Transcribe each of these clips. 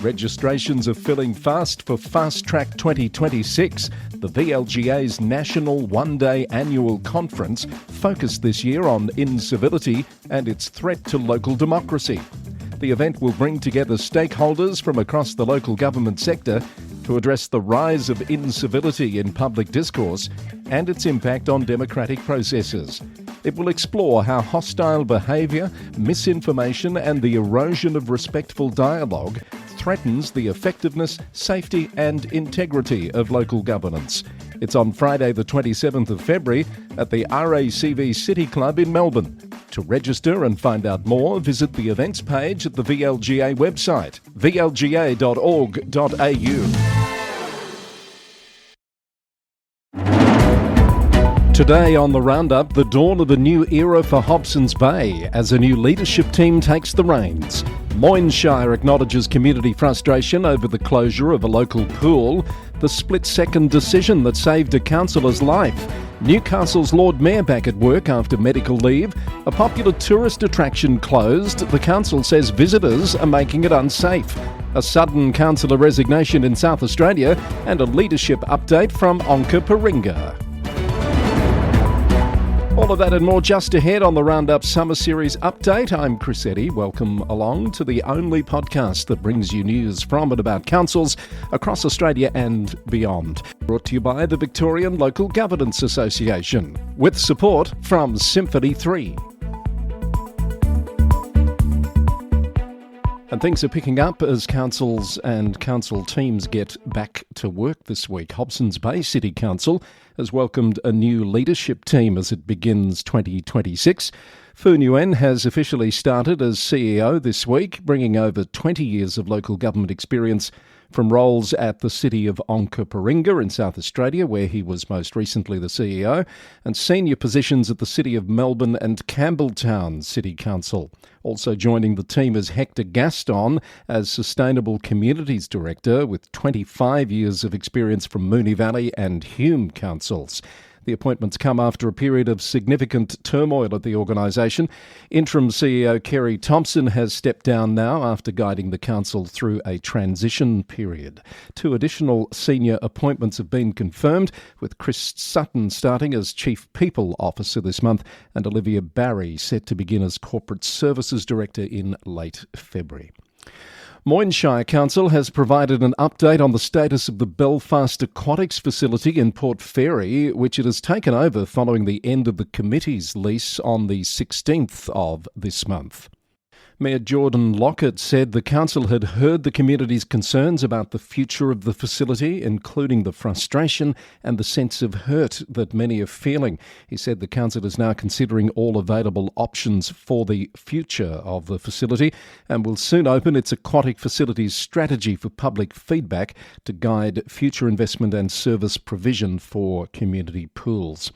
Registrations are filling fast for Fast Track 2026, the VLGA's national one-day annual conference focused this year on incivility and its threat to local democracy. The event will bring together stakeholders from across the local government sector to address the rise of incivility in public discourse and its impact on democratic processes. It will explore how hostile behaviour, misinformation and the erosion of respectful dialogue threatens the effectiveness, safety and integrity of local governance. It's on Friday the 27th of February at the RACV City Club in Melbourne. To register and find out more, visit the events page at the VLGA website, vlga.org.au. Today on the Roundup, the dawn of a new era for Hobsons Bay as a new leadership team takes the reins. Moyne Shire acknowledges community frustration over the closure of a local pool, the split-second decision that saved a councillor's life, Newcastle's Lord Mayor back at work after medical leave, a popular tourist attraction closed, the council says visitors are making it unsafe, a sudden councillor resignation in South Australia, and a leadership update from Onkaparinga. All of that and more just ahead on the Roundup Summer Series update. I'm Chris Eddy. Welcome along to the only podcast that brings you news from and about councils across Australia and beyond. Brought to you by the Victorian Local Governance Association, with support from Symphony 3. And things are picking up as councils and council teams get back to work this week. Hobsons Bay City Council has welcomed a new leadership team as it begins 2026. Phu Nguyen has officially started as CEO this week, bringing over 20 years of local government experience from roles at the city of Onkaparinga in South Australia, where he was most recently the CEO, and senior positions at the City of Melbourne and Campbelltown City Council. Also joining the team is Hector Gaston as Sustainable Communities Director, with 25 years of experience from Moonee Valley and Hume councils. The appointments come after a period of significant turmoil at the organisation. Interim CEO Kerry Thompson has stepped down now after guiding the council through a transition period. 2 additional senior appointments have been confirmed, with Chris Sutton starting as Chief People Officer this month and Olivia Barry set to begin as Corporate Services Director in late February. Moyne Shire Council has provided an update on the status of the Belfast Aquatics facility in Port Fairy, which it has taken over following the end of the committee's lease on the 16th of this month. Mayor Jordan Lockett said the council had heard the community's concerns about the future of the facility, including the frustration and the sense of hurt that many are feeling. He said the council is now considering all available options for the future of the facility and will soon open its aquatic facilities strategy for public feedback to guide future investment and service provision for community pools.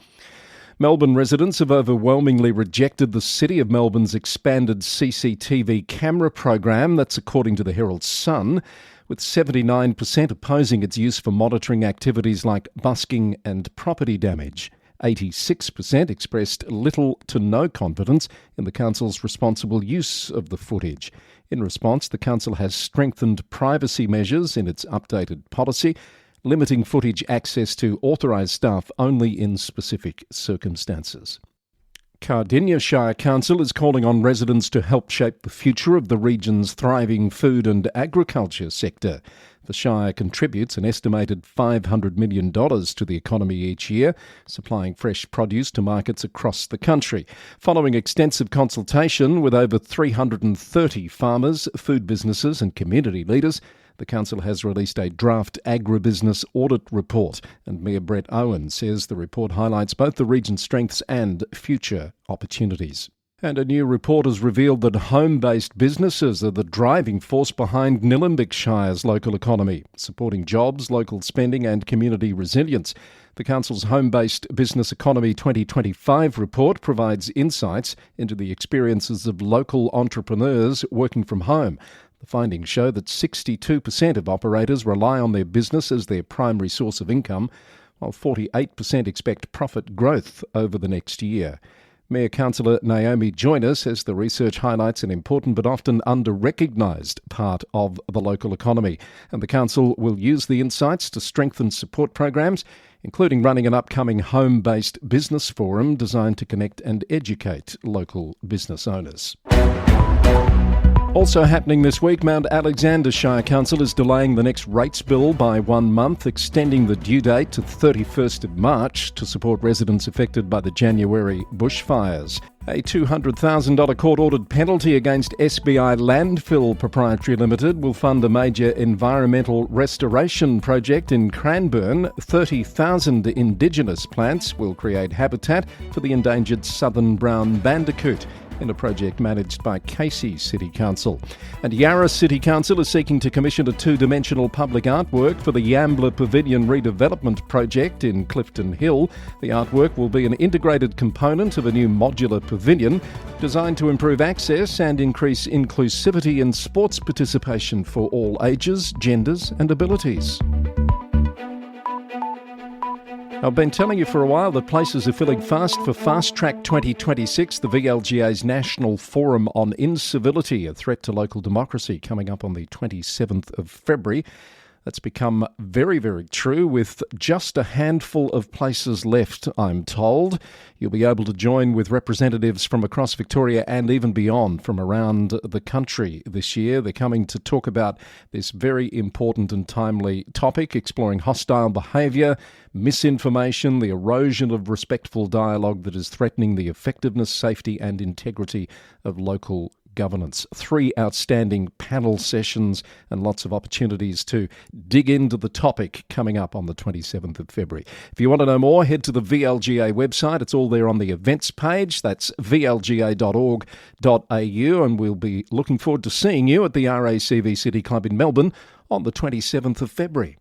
Melbourne residents have overwhelmingly rejected the City of Melbourne's expanded CCTV camera program. That's according to the Herald Sun, with 79% opposing its use for monitoring activities like busking and property damage. 86% expressed little to no confidence in the council's responsible use of the footage. In response, the council has strengthened privacy measures in its updated policy, limiting footage access to authorised staff only in specific circumstances. Cardinia Shire Council is calling on residents to help shape the future of the region's thriving food and agriculture sector. The Shire contributes an estimated $500 million to the economy each year, supplying fresh produce to markets across the country. Following extensive consultation with over 330 farmers, food businesses and community leaders, the council has released a draft agribusiness audit report, and Mayor Brett Owen says the report highlights both the region's strengths and future opportunities. And a new report has revealed that home-based businesses are the driving force behind Nillumbik Shire's local economy, supporting jobs, local spending and community resilience. The Council's Home-Based Business Economy 2025 report provides insights into the experiences of local entrepreneurs working from home. The findings show that 62% of operators rely on their business as their primary source of income, while 48% expect profit growth over the next year. Mayor Councillor Naomi Joyner says the research highlights an important but often under-recognised part of the local economy, and the council will use the insights to strengthen support programs, including running an upcoming home-based business forum designed to connect and educate local business owners. Also happening this week, Mount Alexander Shire Council is delaying the next rates bill by 1 month, extending the due date to 31st of March to support residents affected by the January bushfires. A $200,000 court-ordered penalty against SBI Landfill Proprietary Limited will fund a major environmental restoration project in Cranbourne. 30,000 Indigenous plants will create habitat for the endangered southern brown bandicoot in a project managed by Casey City Council. And Yarra City Council is seeking to commission a two-dimensional public artwork for the Yambler Pavilion redevelopment project in Clifton Hill. The artwork will be an integrated component of a new modular pavilion designed to improve access and increase inclusivity and sports participation for all ages, genders and abilities. I've been telling you for a while that places are filling fast for Fast Track 2026, the VLGA's National Forum on Incivility, a threat to local democracy, coming up on the 27th of February. That's become very, very true, with just a handful of places left, I'm told. You'll be able to join with representatives from across Victoria and even beyond from around the country this year. They're coming to talk about this very important and timely topic, exploring hostile behaviour, misinformation, the erosion of respectful dialogue that is threatening the effectiveness, safety and integrity of local governance. 3 outstanding panel sessions and lots of opportunities to dig into the topic coming up on the 27th of February. If you want to know more, head to the VLGA website. It's all there on the events page. That's vlga.org.au, and we'll be looking forward to seeing you at the RACV City Club in Melbourne on the 27th of February.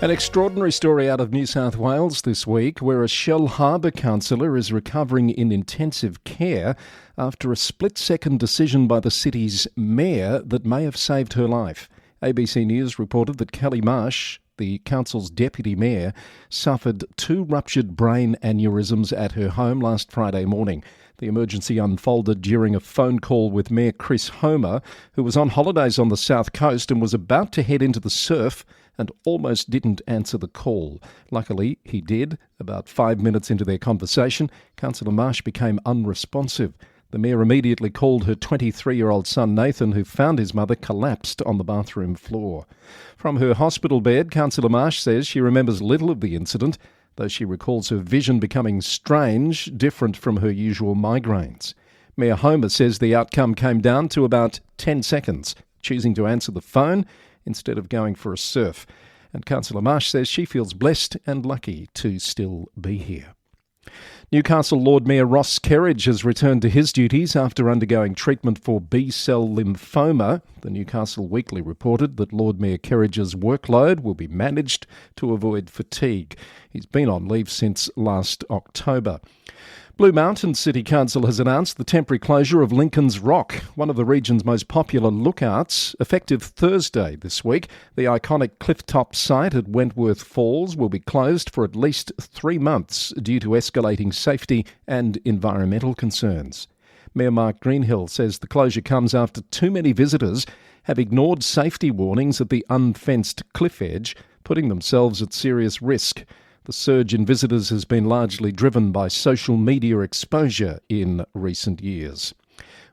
An extraordinary story out of New South Wales this week, where a Shell Harbour councillor is recovering in intensive care after a split-second decision by the city's mayor that may have saved her life. ABC News reported that Kelly Marsh, the council's deputy mayor, suffered 2 ruptured brain aneurysms at her home last Friday morning. The emergency unfolded during a phone call with Mayor Chris Homer, who was on holidays on the south coast and was about to head into the surf and almost didn't answer the call. Luckily, he did. About 5 minutes into their conversation, Councillor Marsh became unresponsive. The mayor immediately called her 23-year-old son Nathan, who found his mother collapsed on the bathroom floor. From her hospital bed, Councillor Marsh says she remembers little of the incident, though she recalls her vision becoming strange, different from her usual migraines. Mayor Homer says the outcome came down to about 10 seconds, choosing to answer the phone instead of going for a surf. And Councillor Marsh says she feels blessed and lucky to still be here. Newcastle Lord Mayor Ross Kerridge has returned to his duties after undergoing treatment for B-cell lymphoma. The Newcastle Weekly reported that Lord Mayor Kerridge's workload will be managed to avoid fatigue. He's been on leave since last October. Blue Mountain City Council has announced the temporary closure of Lincoln's Rock, one of the region's most popular lookouts, effective Thursday this week. The iconic clifftop site at Wentworth Falls will be closed for at least 3 months due to escalating safety and environmental concerns. Mayor Mark Greenhill says the closure comes after too many visitors have ignored safety warnings at the unfenced cliff edge, putting themselves at serious risk. The surge in visitors has been largely driven by social media exposure in recent years.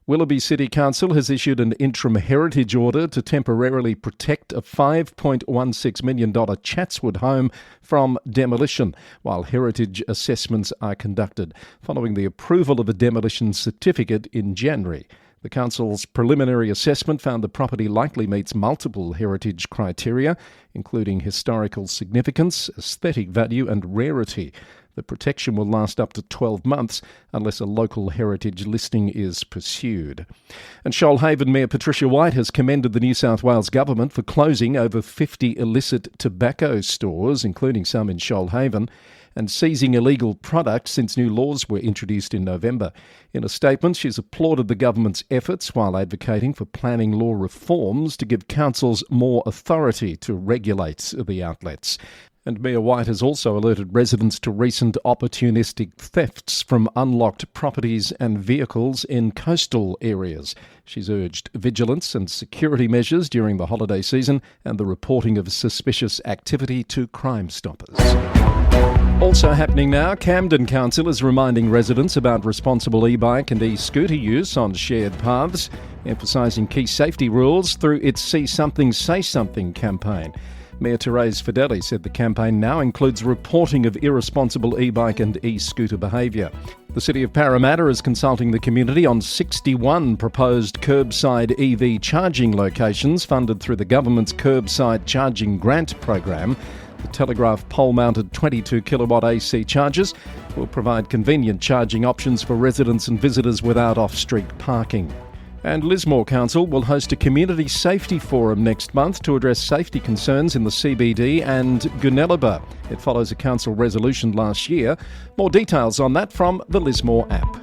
Willoughby City Council has issued an interim heritage order to temporarily protect a $5.16 million Chatswood home from demolition, while heritage assessments are conducted, following the approval of a demolition certificate in January. The council's preliminary assessment found the property likely meets multiple heritage criteria, including historical significance, aesthetic value and rarity. The protection will last up to 12 months unless a local heritage listing is pursued. And Shoalhaven Mayor Patricia White has commended the New South Wales Government for closing over 50 illicit tobacco stores, including some in Shoalhaven, and seizing illegal products since new laws were introduced in November. In a statement, she's applauded the government's efforts while advocating for planning law reforms to give councils more authority to regulate the outlets. And Mayor White has also alerted residents to recent opportunistic thefts from unlocked properties and vehicles in coastal areas. She's urged vigilance and security measures during the holiday season and the reporting of suspicious activity to Crime Stoppers. Also happening now, Camden Council is reminding residents about responsible e-bike and e-scooter use on shared paths, emphasising key safety rules through its See Something, Say Something campaign. Mayor Therese Fideli said the campaign now includes reporting of irresponsible e-bike and e-scooter behaviour. The City of Parramatta is consulting the community on 61 proposed curbside EV charging locations funded through the government's Curbside Charging Grant program. The Telegraph pole-mounted 22-kilowatt AC chargers will provide convenient charging options for residents and visitors without off-street parking. And Lismore Council will host a community safety forum next month to address safety concerns in the CBD and Goonellabah. It follows a council resolution last year. More details on that from the Lismore app.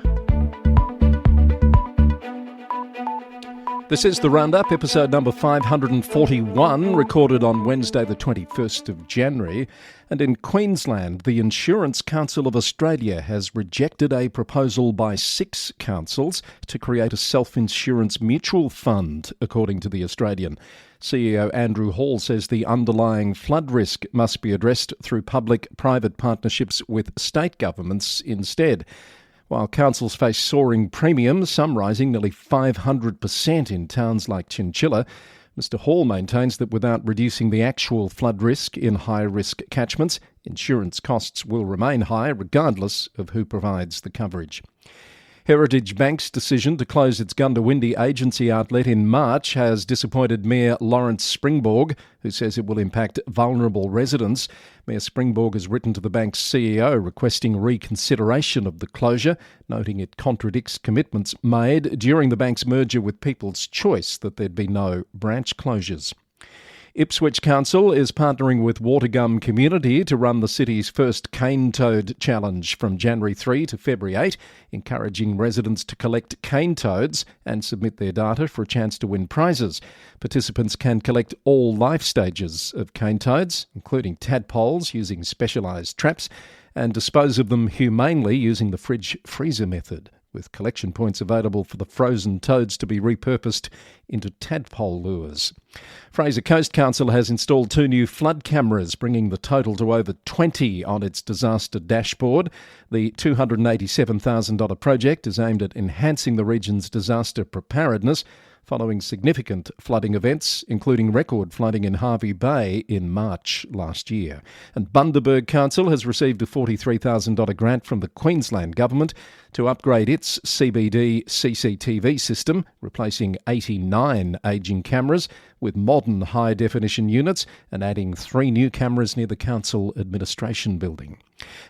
This is the Roundup, episode number 541, recorded on Wednesday the 21st of January. And in Queensland, the Insurance Council of Australia has rejected a proposal by 6 councils to create a self-insurance mutual fund, according to the Australian. CEO Andrew Hall says the underlying flood risk must be addressed through public-private partnerships with state governments instead. While councils face soaring premiums, some rising nearly 500% in towns like Chinchilla, Mr Hall maintains that without reducing the actual flood risk in high-risk catchments, insurance costs will remain high regardless of who provides the coverage. Heritage Bank's decision to close its Gundawindi agency outlet in March has disappointed Mayor Lawrence Springborg, who says it will impact vulnerable residents. Mayor Springborg has written to the bank's CEO requesting reconsideration of the closure, noting it contradicts commitments made during the bank's merger with People's Choice that there'd be no branch closures. Ipswich Council is partnering with Watergum Community to run the city's first cane toad challenge from January 3 to February 8, encouraging residents to collect cane toads and submit their data for a chance to win prizes. Participants can collect all life stages of cane toads, including tadpoles using specialised traps, and dispose of them humanely using the fridge freezer method, with collection points available for the frozen toads to be repurposed into tadpole lures. Fraser Coast Council has installed 2 new flood cameras, bringing the total to over 20 on its disaster dashboard. The $287,000 project is aimed at enhancing the region's disaster preparedness following significant flooding events, including record flooding in Hervey Bay in March last year. And Bundaberg Council has received a $43,000 grant from the Queensland Government to upgrade its CBD CCTV system, replacing 89 ageing cameras with modern high-definition units and adding 3 new cameras near the council administration building.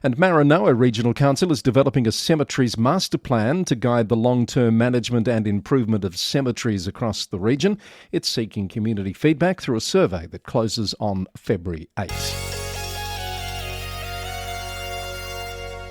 And Maranoa Regional Council is developing a cemeteries master plan to guide the long-term management and improvement of cemeteries across the region. It's seeking community feedback through a survey that closes on February 8th.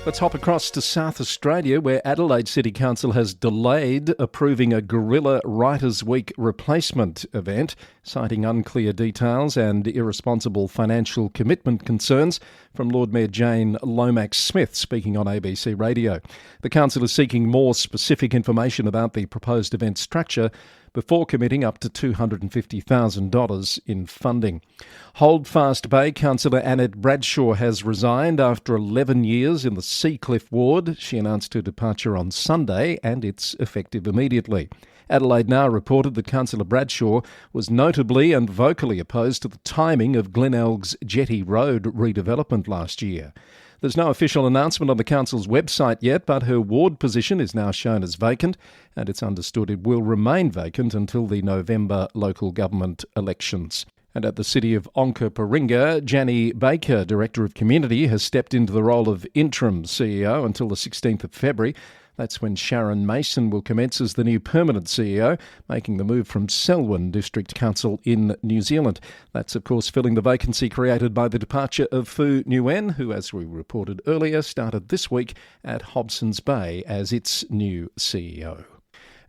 Let's hop across to South Australia, where Adelaide City Council has delayed approving a Gorilla Writers' Week replacement event, citing unclear details and irresponsible financial commitment concerns from Lord Mayor Jane Lomax-Smith, speaking on ABC Radio. The council is seeking more specific information about the proposed event structure before committing up to $250,000 in funding. Holdfast Bay councillor Annette Bradshaw has resigned after 11 years in the Seacliff ward. She announced her departure on Sunday, and it's effective immediately. Adelaide Now reported that Councillor Bradshaw was notably and vocally opposed to the timing of Glenelg's Jetty Road redevelopment last year. There's no official announcement on the council's website yet, but her ward position is now shown as vacant, and it's understood it will remain vacant until the November local government elections. And at the city of Onkaparinga, Janny Baker, Director of Community, has stepped into the role of interim CEO until the 16th of February. That's when Sharon Mason will commence as the new permanent CEO, making the move from Selwyn District Council in New Zealand. That's, of course, filling the vacancy created by the departure of Fu Nguyen, who, as we reported earlier, started this week at Hobsons Bay as its new CEO.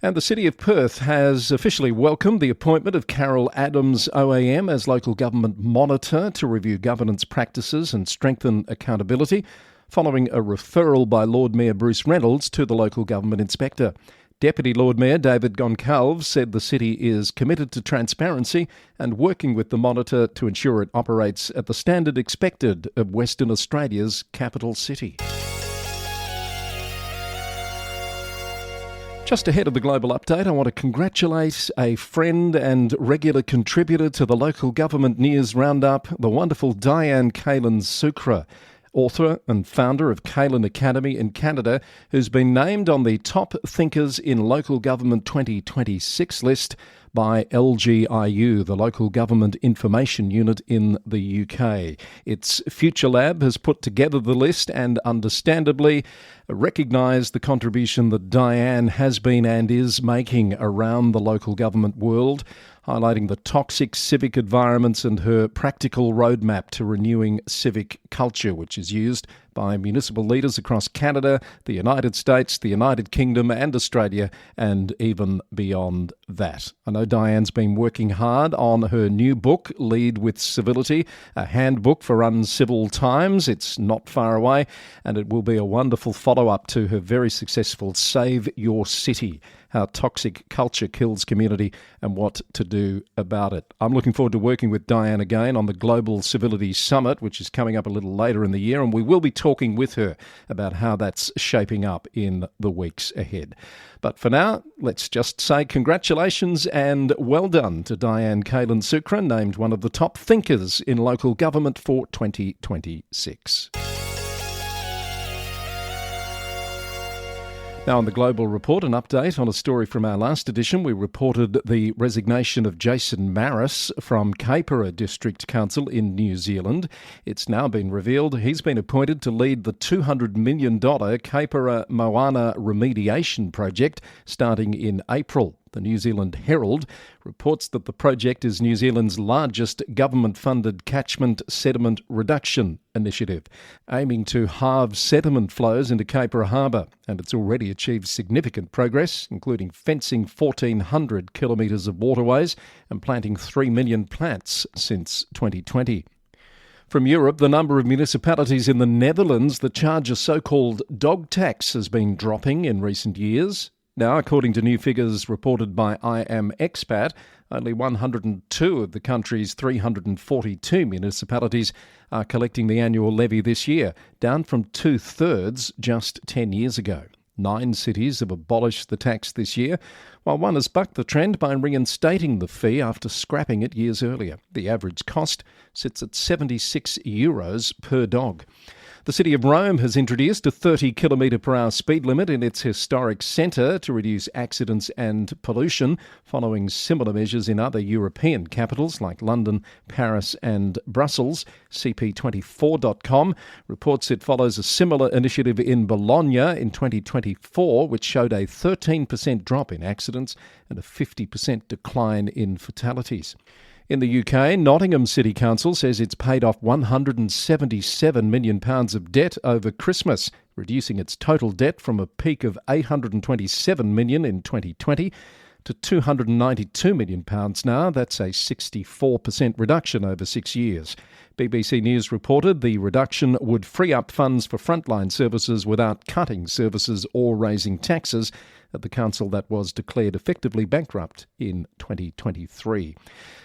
And the City of Perth has officially welcomed the appointment of Carol Adams OAM as Local Government Monitor to review governance practices and strengthen accountability, following a referral by Lord Mayor Bruce Reynolds to the Local Government Inspector. Deputy Lord Mayor David Goncalves said the city is committed to transparency and working with the Monitor to ensure it operates at the standard expected of Western Australia's capital city. Just ahead of the global update, I want to congratulate a friend and regular contributor to the Local Government News Roundup, the wonderful Diane Kaylin-Sucre, author and founder of Kaylin Academy in Canada, who's been named on the Top Thinkers in Local Government 2026 list by LGIU, the Local Government Information Unit in the UK. Its Future Lab has put together the list and understandably recognised the contribution that Diane has been and is making around the local government world, highlighting the toxic civic environments and her practical roadmap to renewing civic culture, which is used by municipal leaders across Canada, the United States, the United Kingdom and Australia, and even beyond that. I know Diane's been working hard on her new book, Lead with Civility, a handbook for uncivil times. It's not far away, and it will be a wonderful follow-up to her very successful Save Your City, How Toxic Culture Kills Community and What to Do About It. I'm looking forward to working with Diane again on the Global Civility Summit, which is coming up a little later in the year, and we will be talking with her about how that's shaping up in the weeks ahead. But for now, let's just say congratulations and well done to Diane Kaylin-Sucre, named one of the top thinkers in local government for 2026. Now on the Global Report, an update on a story from our last edition. We reported the resignation of Jason Maris from Kaipara District Council in New Zealand. It's now been revealed he's been appointed to lead the $200 million Kaipara Moana remediation project starting in April. The New Zealand Herald reports that the project is New Zealand's largest government-funded catchment sediment reduction initiative, aiming to halve sediment flows into Kaipara Harbour, and it's already achieved significant progress, including fencing 1,400 kilometres of waterways and planting 3 million plants since 2020. From Europe, the number of municipalities in the Netherlands that charge a so-called dog tax has been dropping in recent years. Now, according to new figures reported by I Am Expat, only 102 of the country's 342 municipalities are collecting the annual levy this year, down from two-thirds just 10 years ago. 9 cities have abolished the tax this year, while one has bucked the trend by reinstating the fee after scrapping it years earlier. The average cost sits at €76 per dog. The City of Rome has introduced a 30 km/h speed limit in its historic centre to reduce accidents and pollution, following similar measures in other European capitals like London, Paris and Brussels. CP24.com reports it follows a similar initiative in Bologna in 2024, which showed a 13% drop in accidents and a 50% decline in fatalities. In the UK, Nottingham City Council says it's paid off £177 million of debt over Christmas, reducing its total debt from a peak of £827 million in 2020 to £292 million now. That's a 64% reduction over 6 years. BBC News reported the reduction would free up funds for frontline services without cutting services or raising taxes at the council that was declared effectively bankrupt in 2023.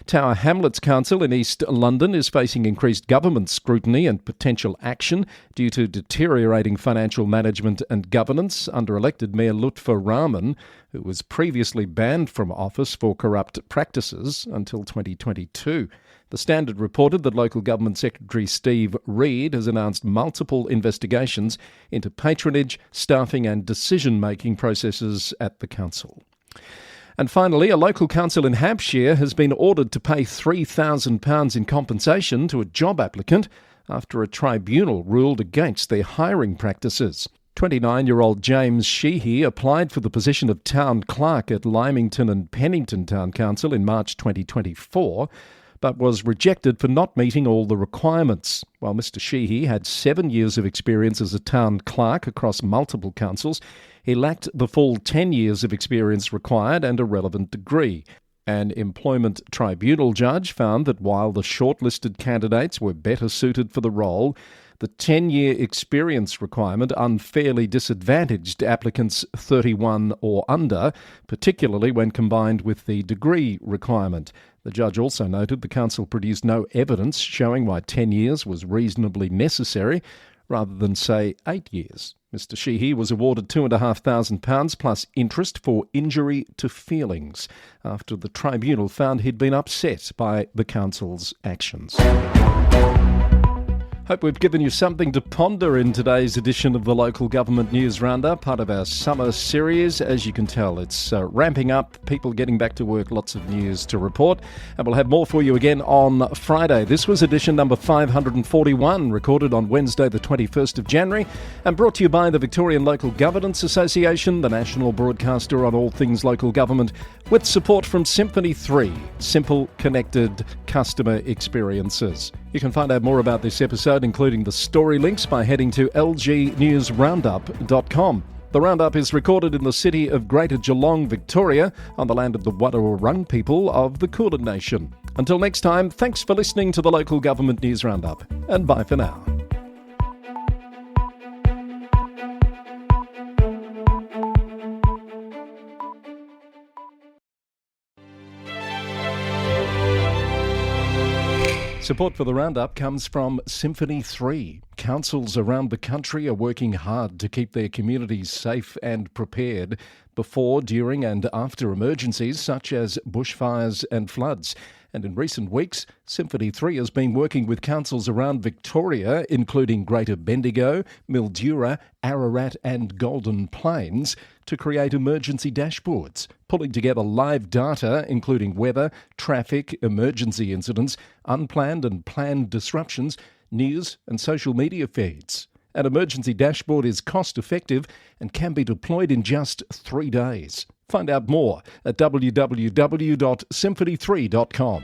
Tower Hamlets Council in East London is facing increased government scrutiny and potential action due to deteriorating financial management and governance under elected Mayor Lutfur Rahman, who was previously banned from office for corrupt practices until 2022. The Standard reported that Local Government Secretary Steve Reid has announced multiple investigations into patronage, staffing and decision-making processes at the council. And finally, a local council in Hampshire has been ordered to pay £3,000 in compensation to a job applicant after a tribunal ruled against their hiring practices. 29-year-old James Sheehy applied for the position of town clerk at Lymington and Pennington Town Council in March 2024, but was rejected for not meeting all the requirements. While Mr Sheehy had 7 years of experience as a town clerk across multiple councils, he lacked the full 10 years of experience required and a relevant degree. An employment tribunal judge found that while the shortlisted candidates were better suited for the role, the 10-year experience requirement unfairly disadvantaged applicants 31 or under, particularly when combined with the degree requirement. The judge also noted the council produced no evidence showing why 10 years was reasonably necessary, rather than, say, 8 years. Mr Sheehy was awarded £2,500 plus interest for injury to feelings after the tribunal found he'd been upset by the council's actions. Hope we've given you something to ponder in today's edition of the Local Government News Roundup, part of our summer series. As you can tell, it's ramping up, people getting back to work, lots of news to report. And we'll have more for you again on Friday. This was edition number 541, recorded on Wednesday the 21st of January, and brought to you by the Victorian Local Governance Association, the national broadcaster on all things local government, with support from Symphony 3, simple, connected customer experiences. You can find out more about this episode, including the story links, by heading to lgnewsroundup.com. The Roundup is recorded in the city of Greater Geelong, Victoria, on the land of the Wadawurrung people of the Kulin Nation. Until next time, thanks for listening to the Local Government News Roundup, and bye for now. Support for the Roundup comes from Symphony 3. Councils around the country are working hard to keep their communities safe and prepared before, during and after emergencies such as bushfires and floods. And in recent weeks, Symphony 3 has been working with councils around Victoria, including Greater Bendigo, Mildura, Ararat and Golden Plains, to create emergency dashboards, pulling together live data including weather, traffic, emergency incidents, unplanned and planned disruptions, news and social media feeds. An emergency dashboard is cost-effective and can be deployed in just 3 days. Find out more at www.symphony3.com.